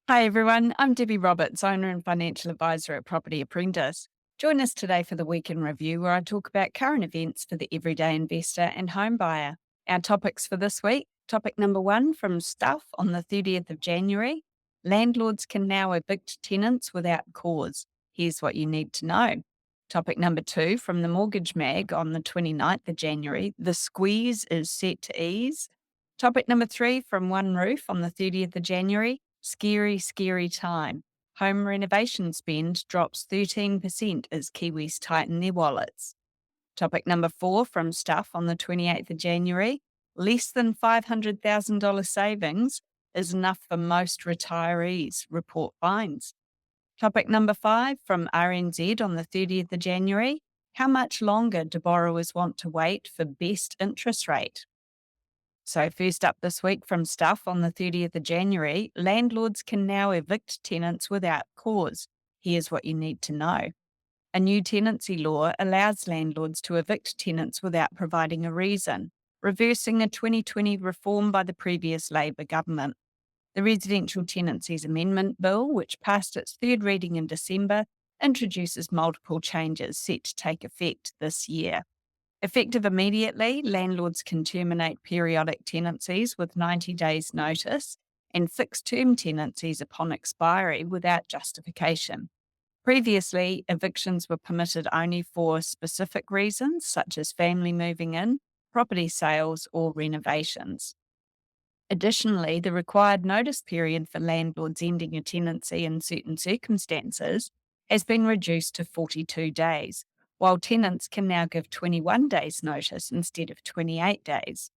Hi everyone, I'm Debbie Roberts, owner and financial advisor at Property Apprentice. Join us today for the Week in Review, where I talk about current events for the everyday investor and home buyer. Our topics for this week: topic number one from Stuff on the 30th of January. Landlords can now evict tenants without cause. Here's what you need to know. Topic number two from the Mortgage Mag on the 29th of January. The squeeze is set to ease. Topic number three from Oneroof on the 30th of January. Scary, scary time. Home renovation spend drops 13% as Kiwis tighten their wallets. Topic number four from Stuff on the 28th of January. Less than $500,000 savings is enough for most retirees, report finds. Topic number five from RNZ on the 30th of January. How much longer do borrowers want to wait for best interest rate? So, first up this week from Stuff on the 30th of January, landlords can now evict tenants without cause. Here's what you need to know. A new tenancy law allows landlords to evict tenants without providing a reason, reversing a 2020 reform by the previous Labor government. The Residential Tenancies Amendment Bill, which passed its third reading in December, introduces multiple changes set to take effect this year. Effective immediately, landlords can terminate periodic tenancies with 90 days' notice and fixed-term tenancies upon expiry without justification. Previously, evictions were permitted only for specific reasons, such as family moving in, property sales, or renovations. Additionally, the required notice period for landlords ending a tenancy in certain circumstances has been reduced to 42 days, while tenants can now give 21 days' notice instead of 28 days.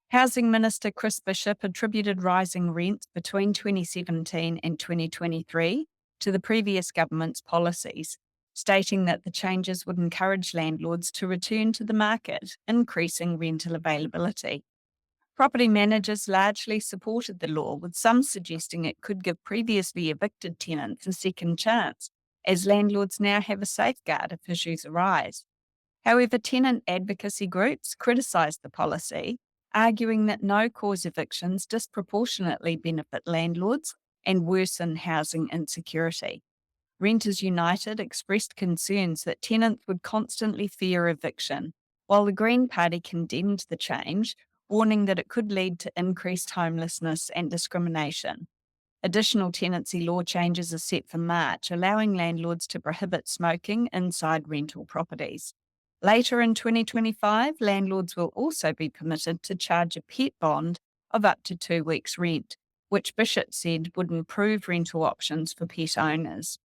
Housing Minister Chris Bishop attributed rising rents between 2017 and 2023 to the previous government's policies, stating that the changes would encourage landlords to return to the market, increasing rental availability. Property managers largely supported the law, with some suggesting it could give previously evicted tenants a second chance, as landlords now have a safeguard if issues arise. However, tenant advocacy groups criticised the policy, arguing that no-cause evictions disproportionately benefit landlords and worsen housing insecurity. Renters United expressed concerns that tenants would constantly fear eviction, while the Green Party condemned the change, warning that it could lead to increased homelessness and discrimination. Additional tenancy law changes are set for March, allowing landlords to prohibit smoking inside rental properties. Later in 2025, landlords will also be permitted to charge a pet bond of up to 2 weeks' rent, which Bishop said would improve rental options for pet owners.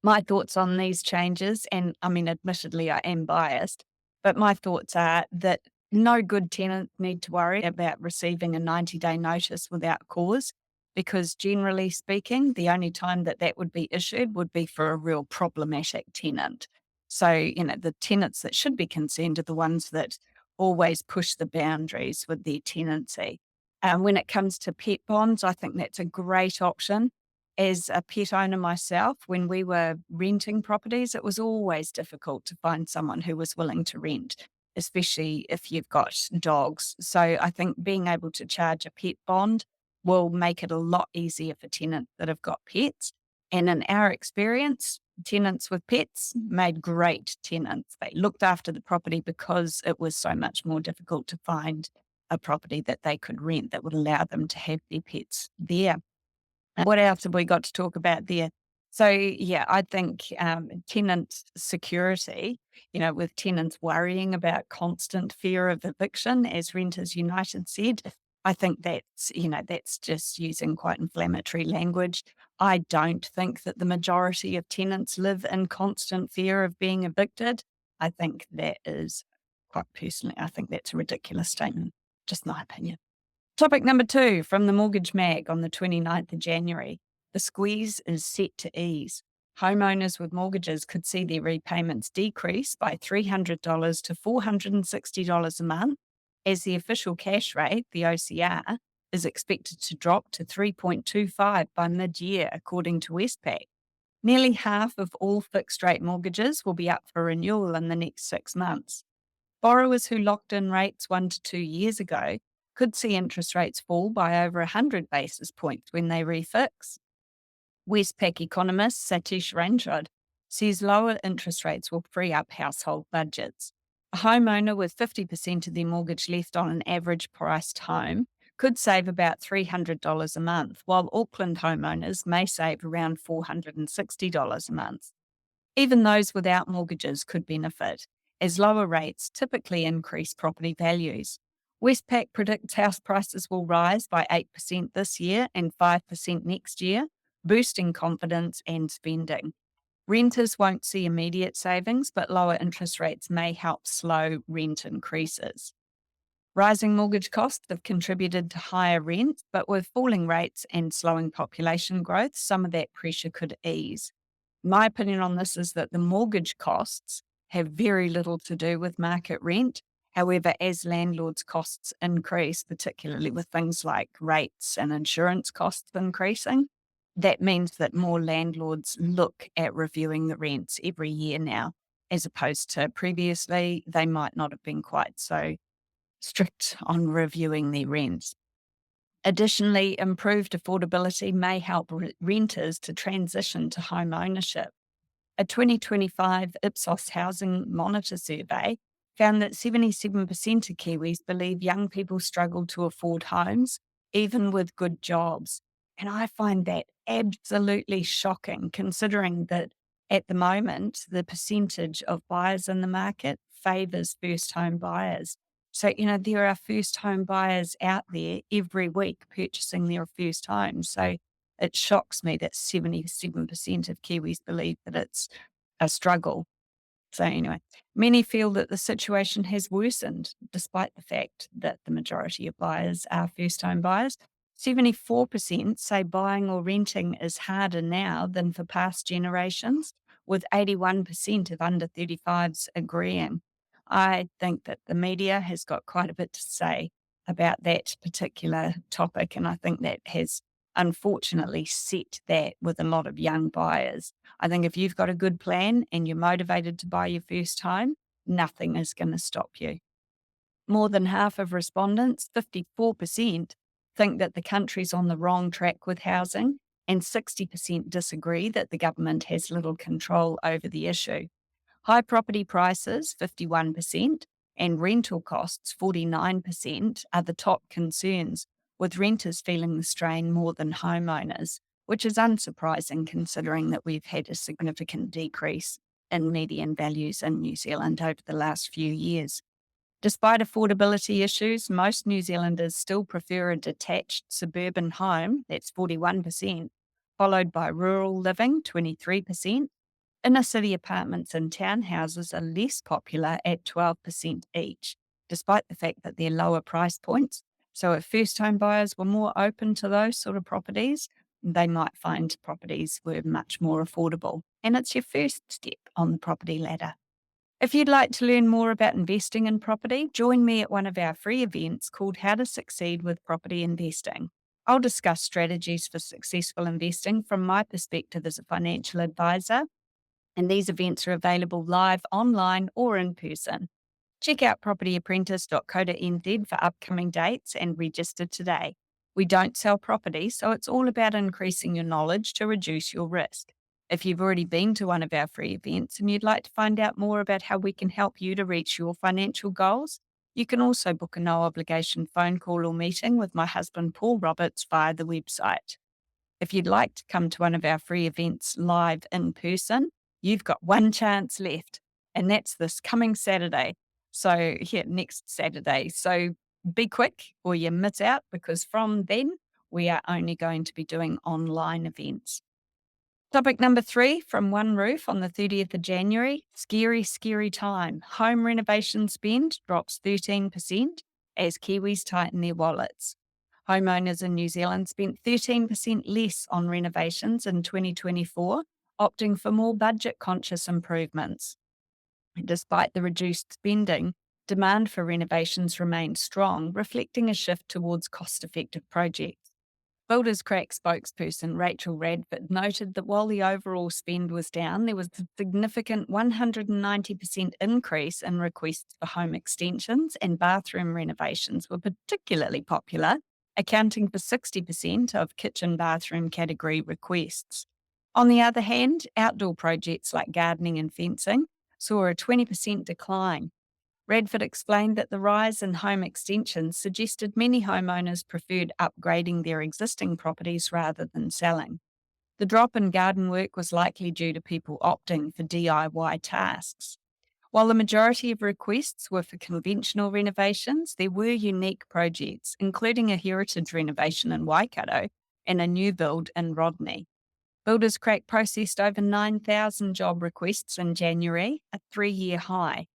My thoughts on these changes, and I mean, admittedly, I am biased, but my thoughts are that no good tenants need to worry about receiving a 90-day notice without cause, because generally speaking, the only time that that would be issued would be for a real problematic tenant. So, the tenants that should be concerned are the ones that always push the boundaries with their tenancy. When it comes to pet bonds, I think that's a great option. As a pet owner myself, when we were renting properties, it was always difficult to find someone who was willing to rent, especially if you've got dogs. So I think being able to charge a pet bond will make it a lot easier for tenants that have got pets. And in our experience, tenants with pets made great tenants. They looked after the property because it was so much more difficult to find a property that they could rent that would allow them to have their pets there. What else have we got to talk about there? So, yeah, I think tenant security, with tenants worrying about constant fear of eviction, as Renters United said, I think that's just using quite inflammatory language. I don't think that the majority of tenants live in constant fear of being evicted. I think that is, quite personally, I think that's a ridiculous statement, just my opinion. Topic number two from the Mortgage Mag on the 29th of January. The squeeze is set to ease. Homeowners with mortgages could see their repayments decrease by $300 to $460 a month, as the official cash rate, the OCR, is expected to drop to 3.25 by mid-year, according to Westpac. Nearly half of all fixed-rate mortgages will be up for renewal in the next 6 months. Borrowers who locked in rates 1 to 2 years ago could see interest rates fall by over 100 basis points when they refix. Westpac economist Satish Ranjod says lower interest rates will free up household budgets. A homeowner with 50% of their mortgage left on an average priced home could save about $300 a month, while Auckland homeowners may save around $460 a month. Even those without mortgages could benefit, as lower rates typically increase property values. Westpac predicts house prices will rise by 8% this year and 5% next year, boosting confidence and spending. Renters won't see immediate savings, but lower interest rates may help slow rent increases. Rising mortgage costs have contributed to higher rent, but with falling rates and slowing population growth, some of that pressure could ease. My opinion on this is that the mortgage costs have very little to do with market rent. However, as landlords' costs increase, particularly with things like rates and insurance costs increasing, that means that more landlords look at reviewing the rents every year now, as opposed to previously, they might not have been quite so strict on reviewing their rents. Additionally, improved affordability may help renters to transition to home ownership. A 2025 Ipsos Housing Monitor survey found that 77% of Kiwis believe young people struggle to afford homes, even with good jobs. And I find that absolutely shocking, considering that at the moment, the percentage of buyers in the market favours first home buyers. So, there are first home buyers out there every week purchasing their first home. So it shocks me that 77% of Kiwis believe that it's a struggle. So anyway, many feel that the situation has worsened despite the fact that the majority of buyers are first home buyers. 74% say buying or renting is harder now than for past generations, with 81% of under 35s agreeing. I think that the media has got quite a bit to say about that particular topic, and I think that has unfortunately set that with a lot of young buyers. I think if you've got a good plan and you're motivated to buy your first home, nothing is going to stop you. More than half of respondents, 54%, think that the country's on the wrong track with housing, and 60% disagree that the government has little control over the issue. High property prices, 51%, and rental costs, 49%, are the top concerns, with renters feeling the strain more than homeowners, which is unsurprising considering that we've had a significant decrease in median values in New Zealand over the last few years. Despite affordability issues, most New Zealanders still prefer a detached suburban home, that's 41%, followed by rural living, 23%. Inner city apartments and townhouses are less popular at 12% each, despite the fact that they're lower price points. So if first home buyers were more open to those sort of properties, they might find properties were much more affordable. And it's your first step on the property ladder. If you'd like to learn more about investing in property, join me at one of our free events called How to Succeed with Property Investing. I'll discuss strategies for successful investing from my perspective as a financial advisor, and these events are available live, online, or in person. Check out propertyapprentice.co.nz for upcoming dates and register today. We don't sell property, so it's all about increasing your knowledge to reduce your risk. If you've already been to one of our free events and you'd like to find out more about how we can help you to reach your financial goals, you can also book a no obligation phone call or meeting with my husband, Paul Roberts, via the website. If you'd like to come to one of our free events live in person, you've got one chance left, and that's this coming Saturday. So, next Saturday. So be quick or you miss out, because from then we are only going to be doing online events. Topic number 3 from Oneroof on the 30th of January. Scary, scary time. Home renovation spend drops 13% as Kiwis tighten their wallets. Homeowners in New Zealand spent 13% less on renovations in 2024, opting for more budget-conscious improvements. Despite the reduced spending, demand for renovations remained strong, reflecting a shift towards cost-effective projects. Builders Crack spokesperson Rachel Radford noted that while the overall spend was down, there was a significant 190% increase in requests for home extensions, and bathroom renovations were particularly popular, accounting for 60% of kitchen bathroom category requests. On the other hand, outdoor projects like gardening and fencing saw a 20% decline. Redford explained that the rise in home extensions suggested many homeowners preferred upgrading their existing properties rather than selling. The drop in garden work was likely due to people opting for DIY tasks. While the majority of requests were for conventional renovations, there were unique projects, including a heritage renovation in Waikato and a new build in Rodney. Builders Crack processed over 9,000 job requests in January, a 3-year high.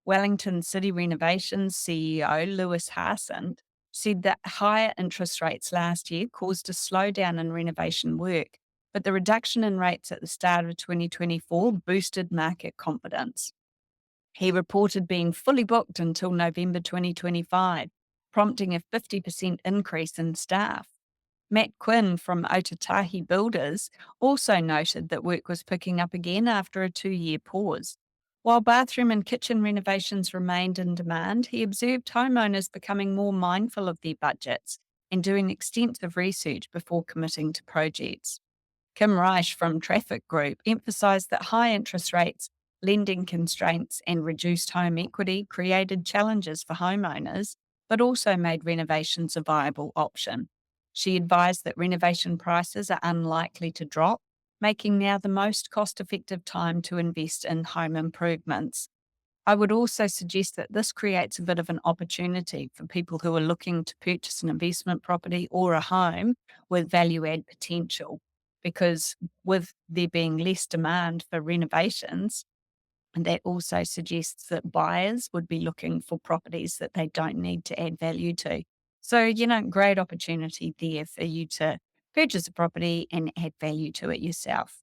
Wellington City Renovations CEO Lewis Harsent said that higher interest rates last year caused a slowdown in renovation work, but the reduction in rates at the start of 2024 boosted market confidence. He reported being fully booked until November 2025, prompting a 50% increase in staff. Matt Quinn from Otatahi Builders also noted that work was picking up again after a 2-year pause. While bathroom and kitchen renovations remained in demand, he observed homeowners becoming more mindful of their budgets and doing extensive research before committing to projects. Kim Reich from Traffic Group emphasised that high interest rates, lending constraints, and reduced home equity created challenges for homeowners, but also made renovations a viable option. She advised that renovation prices are unlikely to drop, making now the most cost-effective time to invest in home improvements. I would also suggest that this creates a bit of an opportunity for people who are looking to purchase an investment property or a home with value-add potential, because with there being less demand for renovations, and that also suggests that buyers would be looking for properties that they don't need to add value to. So, great opportunity there for you to purchase a property and add value to it yourself.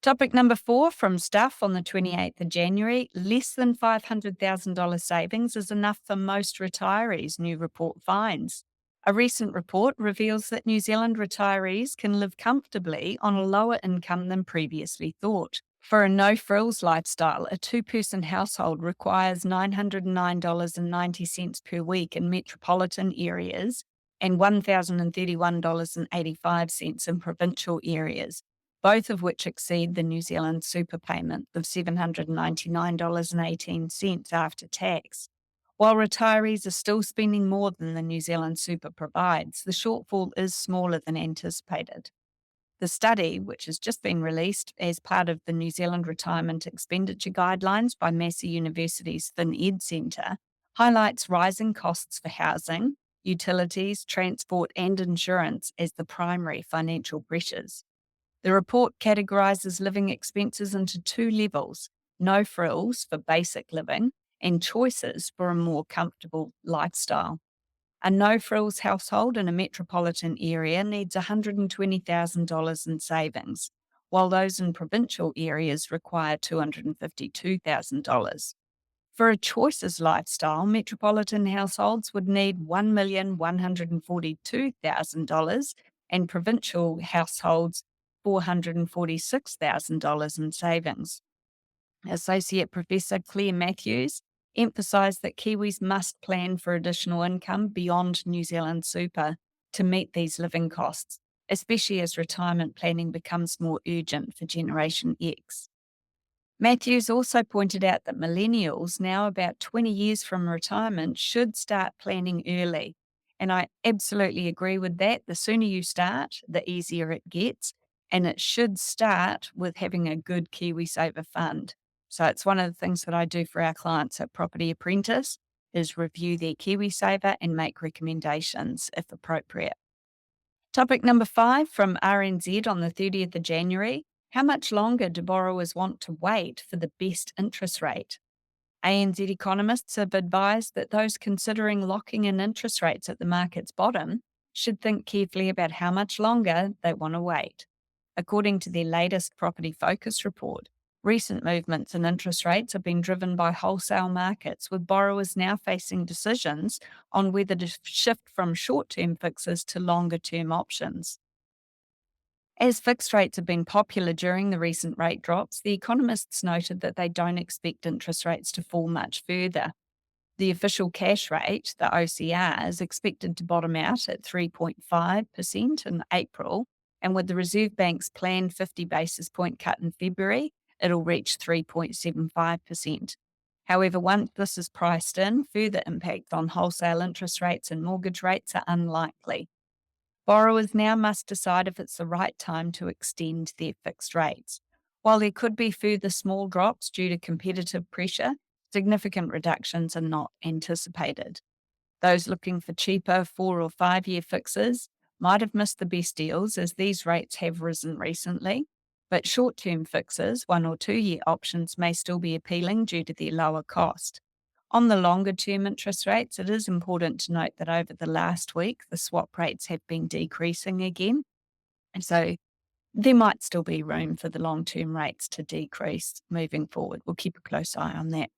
Topic number 4 from Stuff on the 28th of January, less than $500,000 savings is enough for most retirees, new report finds. A recent report reveals that New Zealand retirees can live comfortably on a lower income than previously thought. For a no-frills lifestyle, a 2-person household requires $909.90 per week in metropolitan areas and $1,031.85 in provincial areas, both of which exceed the New Zealand super payment of $799.18 after tax. While retirees are still spending more than the New Zealand super provides, the shortfall is smaller than anticipated. The study, which has just been released as part of the New Zealand Retirement Expenditure Guidelines by Massey University's ThinEd Centre, highlights rising costs for housing, utilities, transport and insurance as the primary financial pressures. The report categorises living expenses into 2 levels: no frills for basic living and choices for a more comfortable lifestyle. A no-frills household in a metropolitan area needs $120,000 in savings, while those in provincial areas require $252,000. For a choices lifestyle, metropolitan households would need $1,142,000 and provincial households $446,000 in savings. Associate Professor Claire Matthews emphasised that Kiwis must plan for additional income beyond New Zealand super to meet these living costs, especially as retirement planning becomes more urgent for Generation X. Matthews also pointed out that millennials, now about 20 years from retirement, should start planning early. And I absolutely agree with that. The sooner you start, the easier it gets. And it should start with having a good KiwiSaver fund. So it's one of the things that I do for our clients at Property Apprentice is review their KiwiSaver and make recommendations if appropriate. Topic number 5 from RNZ on the 30th of January. How much longer do borrowers want to wait for the best interest rate? ANZ economists have advised that those considering locking in interest rates at the market's bottom should think carefully about how much longer they want to wait. According to their latest Property Focus report, recent movements in interest rates have been driven by wholesale markets, with borrowers now facing decisions on whether to shift from short-term fixes to longer-term options. As fixed rates have been popular during the recent rate drops, the economists noted that they don't expect interest rates to fall much further. The official cash rate, the OCR, is expected to bottom out at 3.5% in April And with the Reserve Bank's planned 50 basis point cut in February, it'll reach 3.75%. However, once this is priced in, further impacts on wholesale interest rates and mortgage rates are unlikely. Borrowers now must decide if it's the right time to extend their fixed rates. While there could be further small drops due to competitive pressure, significant reductions are not anticipated. Those looking for cheaper 4 or 5 year fixes might have missed the best deals as these rates have risen recently, but short term fixes, 1 or 2 year options, may still be appealing due to their lower cost. On the longer term interest rates, it is important to note that over the last week, the swap rates have been decreasing again. And so there might still be room for the long term rates to decrease moving forward. We'll keep a close eye on that.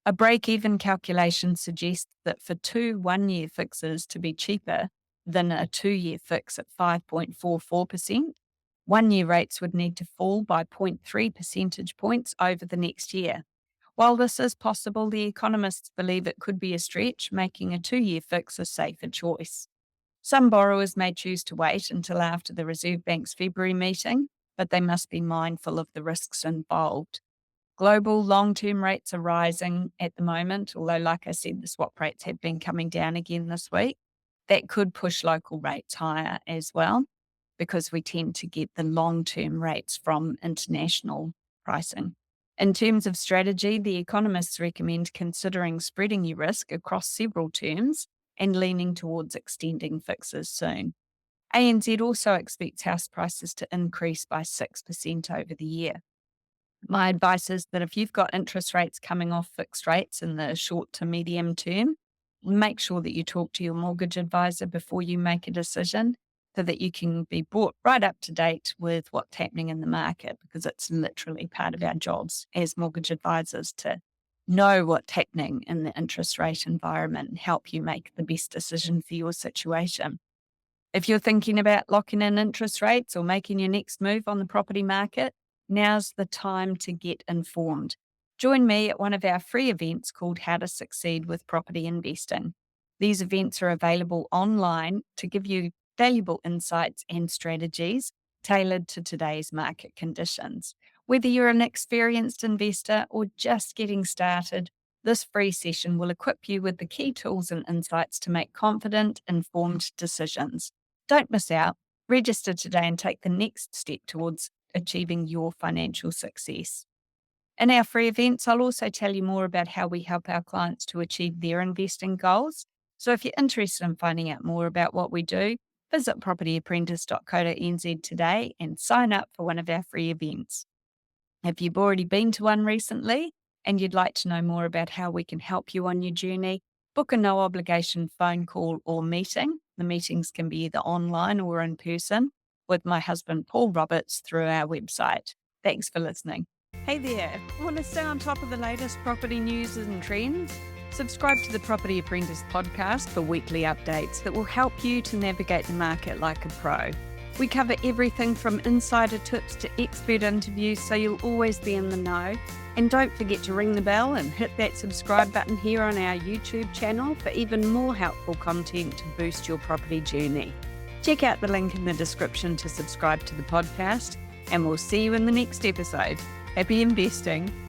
A break-even calculation suggests that for 2 one-year fixes to be cheaper than a 2-year fix at 5.44%, one-year rates would need to fall by 0.3 percentage points over the next year. While this is possible, the economists believe it could be a stretch, making a 2-year fix a safer choice. Some borrowers may choose to wait until after the Reserve Bank's February meeting, but they must be mindful of the risks involved. Global long-term rates are rising at the moment, although, like I said, the swap rates have been coming down again this week. That could push local rates higher as well, because we tend to get the long-term rates from international pricing. In terms of strategy, the economists recommend considering spreading your risk across several terms and leaning towards extending fixes soon. ANZ also expects house prices to increase by 6% over the year. My advice is that if you've got interest rates coming off fixed rates in the short to medium term, make sure that you talk to your mortgage advisor before you make a decision so that you can be brought right up to date with what's happening in the market, because it's literally part of our jobs as mortgage advisors to know what's happening in the interest rate environment and help you make the best decision for your situation. If you're thinking about locking in interest rates or making your next move on the property market, now's the time to get informed. Join me at one of our free events called How to Succeed with Property Investing. These events are available online to give you valuable insights and strategies tailored to today's market conditions. Whether you're an experienced investor or just getting started, this free session will equip you with the key tools and insights to make confident, informed decisions. Don't miss out. Register today and take the next step towards achieving your financial success. In our free events, I'll also tell you more about how we help our clients to achieve their investing goals. So if you're interested in finding out more about what we do, visit propertyapprentice.co.nz today and sign up for one of our free events. If you've already been to one recently and you'd like to know more about how we can help you on your journey, book a no obligation phone call or meeting. The meetings can be either online or in person with my husband, Paul Roberts, through our website. Thanks for listening. Hey there, want to stay on top of the latest property news and trends? Subscribe to the Property Apprentice podcast for weekly updates that will help you to navigate the market like a pro. We cover everything from insider tips to expert interviews, so you'll always be in the know. And don't forget to ring the bell and hit that subscribe button here on our YouTube channel for even more helpful content to boost your property journey. Check out the link in the description to subscribe to the podcast, and we'll see you in the next episode. Happy investing.